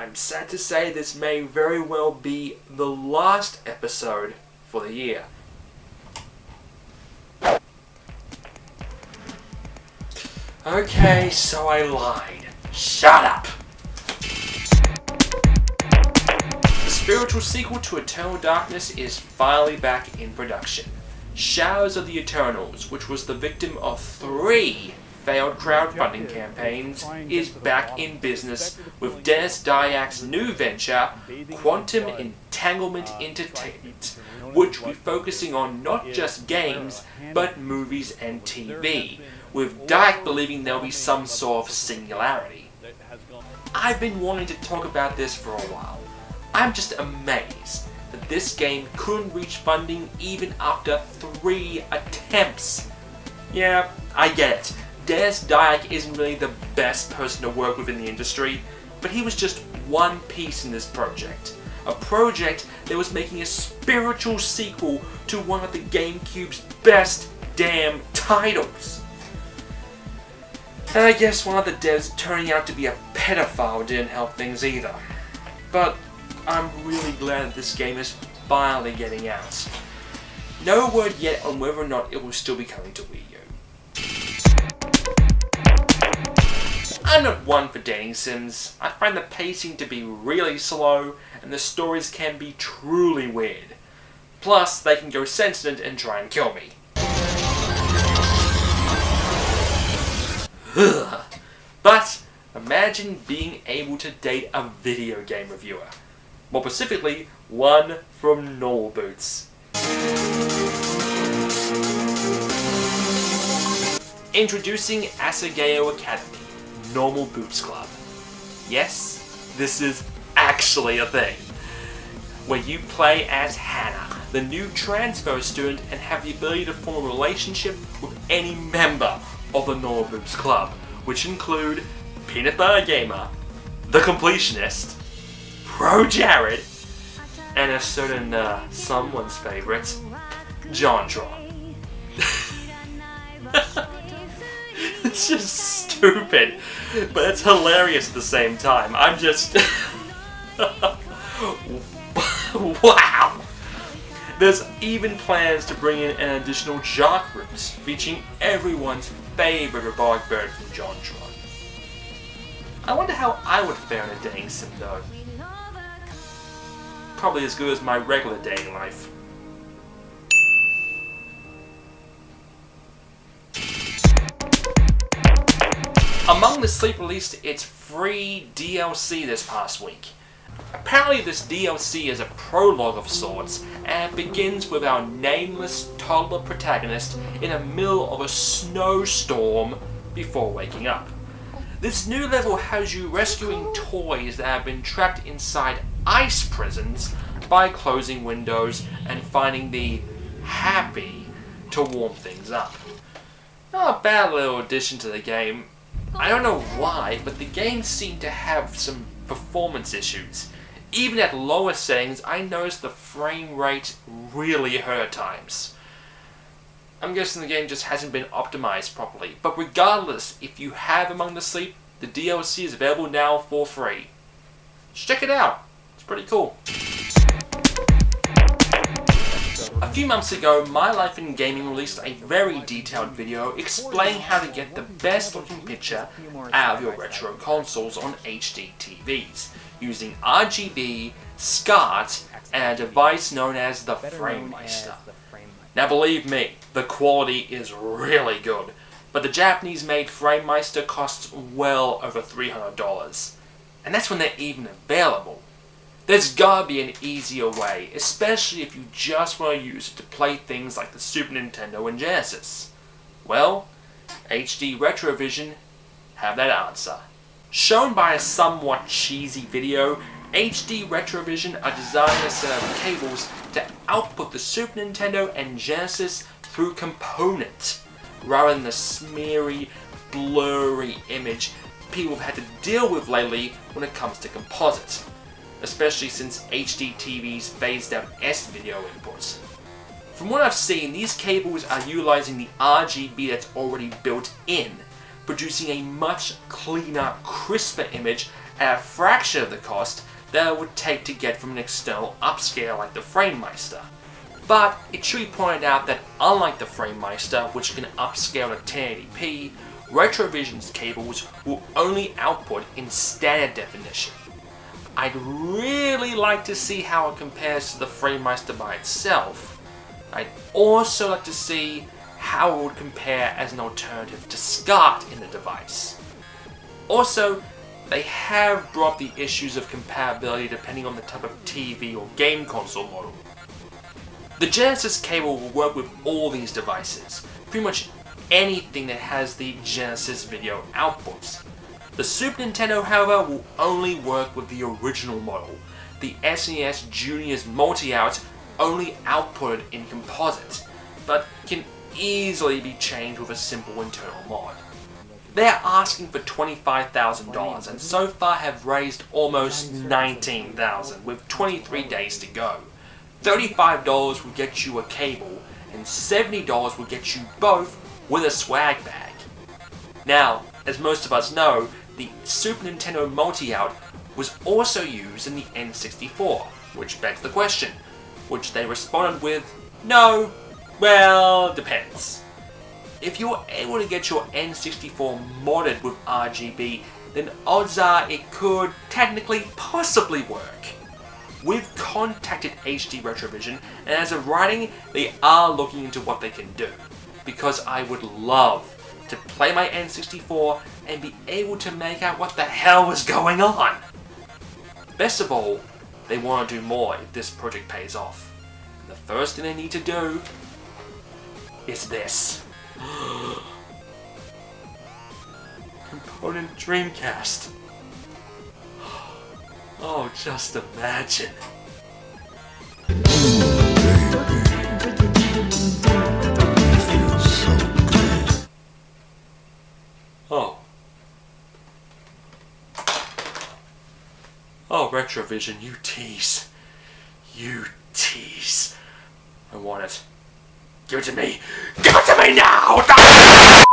I'm sad to say this may very well be the last episode for the year. Okay, so I lied. Shut up! The spiritual sequel to Eternal Darkness is finally back in production. Shadows of the Eternals, which was the victim of 3 failed crowdfunding campaigns, is back in business with Dennis Dyak's new venture, Quantum Entanglement Entertainment, which will be focusing on not just games, but movies and TV, with Dyack believing there'll be some sort of singularity. I've been wanting to talk about this for a while. I'm just amazed that this game couldn't reach funding even after 3 attempts. Yeah, I get it. Dennis Dyack isn't really the best person to work with in the industry, but he was just one piece in this project. A project that was making a spiritual sequel to one of the GameCube's best damn titles. And I guess one of the devs turning out to be a pedophile didn't help things either. But I'm really glad that this game is finally getting out. No word yet on whether or not it will still be coming to Wii U. I'm not one for dating sims. I find the pacing to be really slow, and the stories can be truly weird. Plus, they can go sentient and try and kill me. But imagine being able to date a video game reviewer. More specifically, one from Normal Boots. Introducing Asagao Academy, Normal Boots Club. Yes, this is actually a thing. Where you play as Hannah, the new transfer student, and have the ability to form a relationship with any member of the Normal Boots Club, which include Peanut Butter Gamer, The Completionist, Pro Jared, and a certain someone's favourite, JonTron. It's just stupid, but it's hilarious at the same time. I'm just... Wow! There's even plans to bring in an additional Jock Groups, featuring everyone's favourite robotic bird from JonTron. I wonder how I would fare in a dating sim though. Probably as good as my regular dating life. Among the Sleep released its free DLC this past week. Apparently this DLC is a prologue of sorts, and it begins with our nameless toddler protagonist in the middle of a snowstorm before waking up. This new level has you rescuing toys that have been trapped inside ice prisons by closing windows and finding the happy to warm things up. Not a bad little addition to the game. I don't know why, but the game seemed to have some performance issues. Even at lower settings, I noticed the frame rate really hurt at times. I'm guessing the game just hasn't been optimized properly. But regardless, if you have Among the Sleep, the DLC is available now for free. Just check it out. It's pretty cool. A few months ago, My Life in Gaming released a very detailed video explaining how to get the best looking picture out of your retro consoles on HD TVs, using RGB, SCART, and a device known as the FrameMeister. Now believe me, the quality is really good, but the Japanese-made FrameMeister costs well over $300, and that's when they're even available. There's gotta be an easier way, especially if you just want to use it to play things like the Super Nintendo and Genesis. Well, HD Retrovision have that answer. Shown by a somewhat cheesy video, HD Retrovision are designing a set of cables to output the Super Nintendo and Genesis through component, rather than the smeary, blurry image people have had to deal with lately when it comes to composite, especially since HD TVs phased out S-video inputs. From what I've seen, these cables are utilizing the RGB that's already built in, producing a much cleaner, crisper image at a fraction of the cost that it would take to get from an external upscale like the FrameMeister. But it should be pointed out that unlike the FrameMeister, which can upscale to 1080p, Retrovision's cables will only output in standard definition. I'd really like to see how it compares to the FrameMeister by itself. I'd also like to see how it would compare as an alternative to SCART in the device. Also, they have brought up the issues of compatibility depending on the type of TV or game console model. The Genesis cable will work with all these devices, pretty much anything that has the Genesis video outputs. The Super Nintendo, however, will only work with the original model. The SNES Junior's multi-out only outputted in composite, but can easily be changed with a simple internal mod. They are asking for $25,000 and so far have raised almost $19,000 with 23 days to go. $35 will get you a cable and $70 will get you both with a swag bag. Now, as most of us know, the Super Nintendo multi-out was also used in the N64, which begs the question, which they responded with, no, well, depends. If you're able to get your N64 modded with RGB, then odds are it could technically possibly work. We've contacted HD Retrovision, and as of writing, they are looking into what they can do, because I would love to play my N64 and be able to make out what the hell was going on. Best of all, they want to do more if this project pays off. The first thing they need to do is this. Component Dreamcast. Oh, just imagine. Oh. Oh, Retrovision, you tease. You tease. I want it. Give it to me. Give it to me now!